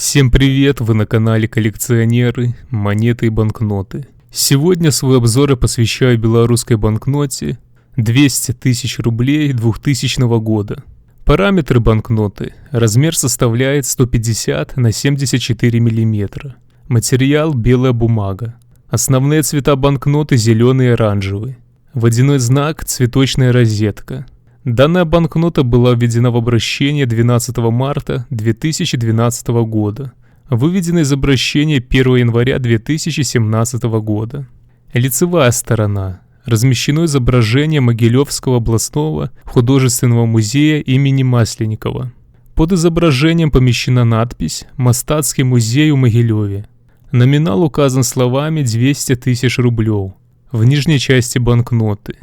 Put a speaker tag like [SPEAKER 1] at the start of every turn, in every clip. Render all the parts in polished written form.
[SPEAKER 1] Всем привет, вы на канале Коллекционеры, монеты и банкноты. Сегодня свой обзор я посвящаю белорусской банкноте 200 тысяч рублей 2000 года. Параметры банкноты. Размер составляет 150 на 74 мм. Материал белая бумага. Основные цвета банкноты зеленый и оранжевый. Водяной знак цветочная розетка. Данная банкнота была введена в обращение 12 марта 2012 года. Выведено из обращения 1 января 2017 года. Лицевая сторона. Размещено изображение Могилевского областного художественного музея имени Масленникова. Под изображением помещена надпись «Мастацкий музей у Могилеве». Номинал указан словами 200 тысяч рублей в нижней части банкноты.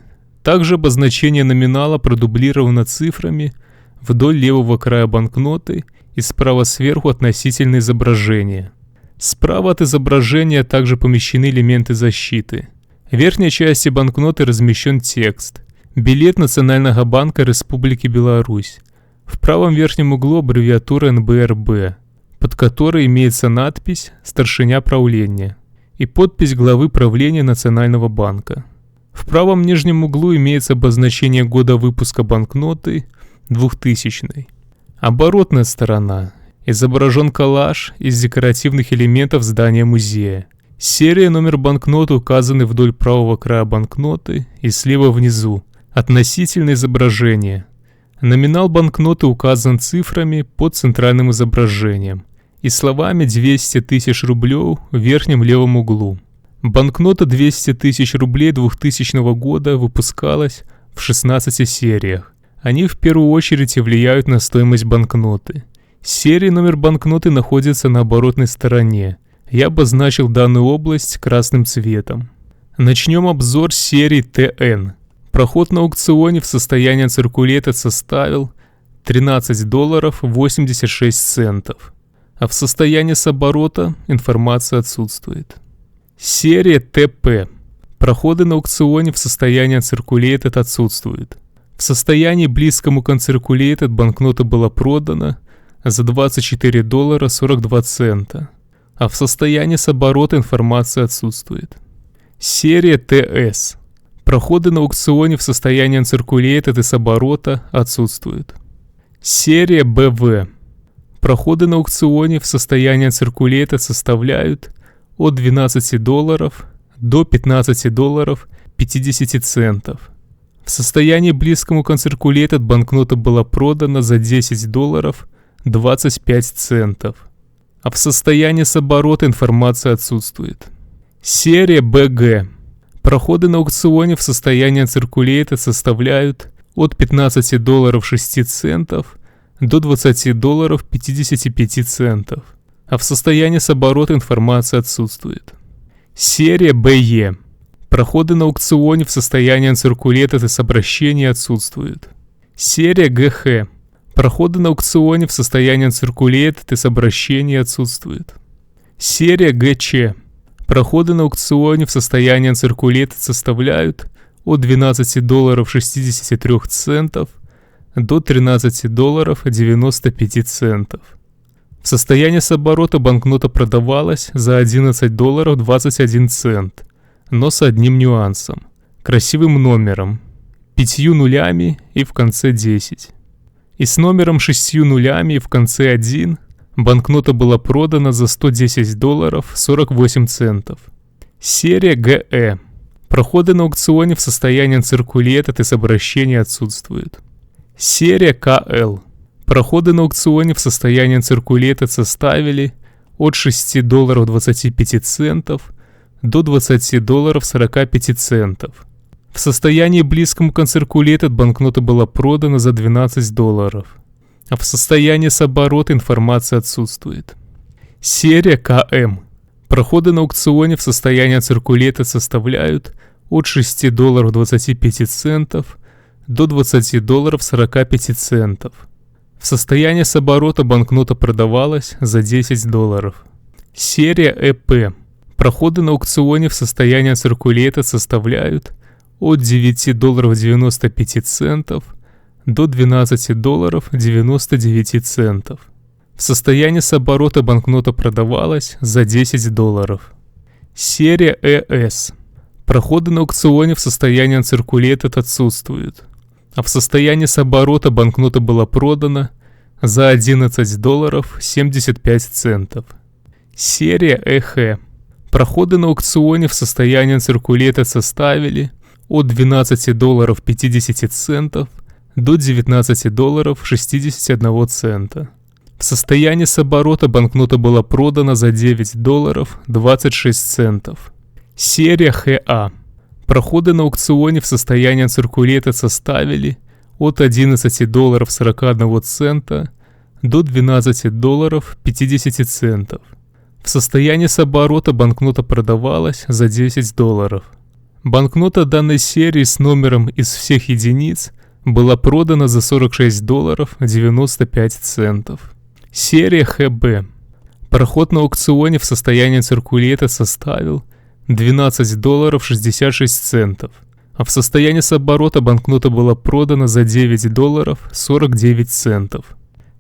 [SPEAKER 1] Также обозначение номинала продублировано цифрами вдоль левого края банкноты и справа сверху относительно изображения. Справа от изображения также помещены элементы защиты. В верхней части банкноты размещен текст «Билет Национального банка Республики Беларусь». В правом верхнем углу аббревиатура НБРБ, под которой имеется надпись «Старшиня правления» и подпись главы правления Национального банка. В правом нижнем углу имеется обозначение года выпуска банкноты 2000. Оборотная сторона. Изображен коллаж из декоративных элементов здания музея. Серия и номер банкноты указаны вдоль правого края банкноты и слева внизу. Относительно изображения. Номинал банкноты указан цифрами под центральным изображением и словами 200 тысяч рублей в верхнем левом углу. Банкнота 200 тысяч рублей 2000 года выпускалась в 16 сериях. Они в первую очередь влияют на стоимость банкноты. Серия и номер банкноты находятся на оборотной стороне. Я обозначил данную область красным цветом. Начнем обзор серии ТН. Проход на аукционе в состоянии циркулета составил $13 86 центов, а в состоянии с оборота информация отсутствует. Серия ТП. Проходы на аукционе в состоянии Uncirculated отсутствуют. В состоянии близкому к Uncirculated банкнота была продана за $24 42 цента, а в состоянии с оборота информация отсутствует. Серия ТС. Проходы на аукционе в состоянии Uncirculated и с оборота отсутствуют. Серия БВ. Проходы на аукционе в состоянии Uncirculated составляют от $12 до $15 50 центов. В состоянии близкому к Uncirculated банкнота была продана за $10 25 центов, а в состоянии с оборота информация отсутствует. Серия БГ. Проходы на аукционе в состоянии Uncirculated составляют от $15 6 центов до $20 55 центов. А в состоянии с оборота информация отсутствует. Серия БЕ. Проходы на аукционе в состоянии Uncirculated и с обращения отсутствуют. Серия ГХ. Проходы на аукционе в состоянии Uncirculated и с обращения отсутствуют. Серия ГЧ. Проходы на аукционе в состоянии Uncirculated составляют от $12 63 центов до $13 95 центов. В состоянии с оборота банкнота продавалась за $11 21 цент, но с одним нюансом – красивым номером, 5 нулями и в конце 10. И с номером 6 нулями и в конце 1 банкнота была продана за $110 48 центов. Серия ГЭ. Проходы на аукционе в состоянии Uncirculated и с обращения отсутствуют. Серия КЛ. Проходы на аукционе в состоянии Uncirculated составили от $6 25 центов до $20 45 центов. В состоянии близком к Uncirculated банкнота была продана за $12, а в состоянии с оборота информация отсутствует. Серия КМ. Проходы на аукционе в состоянии Uncirculated составляют от $6 25 центов до $20 45 центов. В состоянии с оборота банкнота продавалась за $10. Серия ЭП. Проходы на аукционе в состоянии Uncirculated составляют от $9 95 центов до $12 99 центов. В состоянии с оборота банкнота продавалась за $10. Серия ES. Проходы на аукционе в состоянии uncirculated отсутствуют, а в состоянии с оборота банкнота была продана за $11.75. Серия EH. Проходы на аукционе в состоянии uncirculated составили от $12.50 до $19.61. В состоянии с оборота банкнота была продана за $9.26. Серия HA. Проходы на аукционе в состоянии uncirculated составили от $11.41 до $12.50. В состоянии с оборота банкнота продавалась за $10. Банкнота данной серии с номером из всех единиц была продана за $46.95. Серия HB. Проход на аукционе в состоянии uncirculated составил $12.66, а в состоянии с оборота банкнота была продана за $9.49.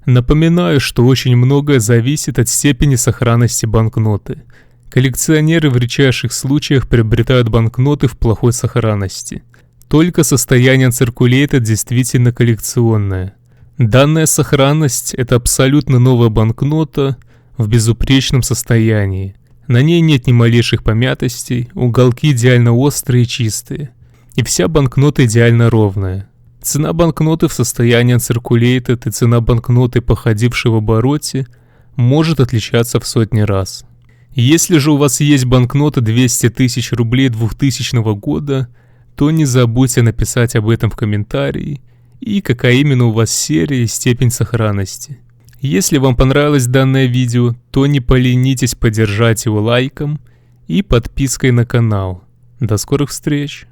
[SPEAKER 1] Напоминаю, что очень многое зависит от степени сохранности банкноты. Коллекционеры в редчайших случаях приобретают банкноты в плохой сохранности. Только состояние uncirculated действительно коллекционное. Данная сохранность – это абсолютно новая банкнота в безупречном состоянии. На ней нет ни малейших помятостей, уголки идеально острые и чистые. И вся банкнота идеально ровная. Цена банкноты в состоянии uncirculated и цена банкноты, походившей в обороте, может отличаться в сотни раз. Если же у вас есть банкнота 200 тысяч рублей 2000 года, то не забудьте написать об этом в комментарии и какая именно у вас серия и степень сохранности. Если вам понравилось данное видео, то не поленитесь поддержать его лайком и подпиской на канал. До скорых встреч!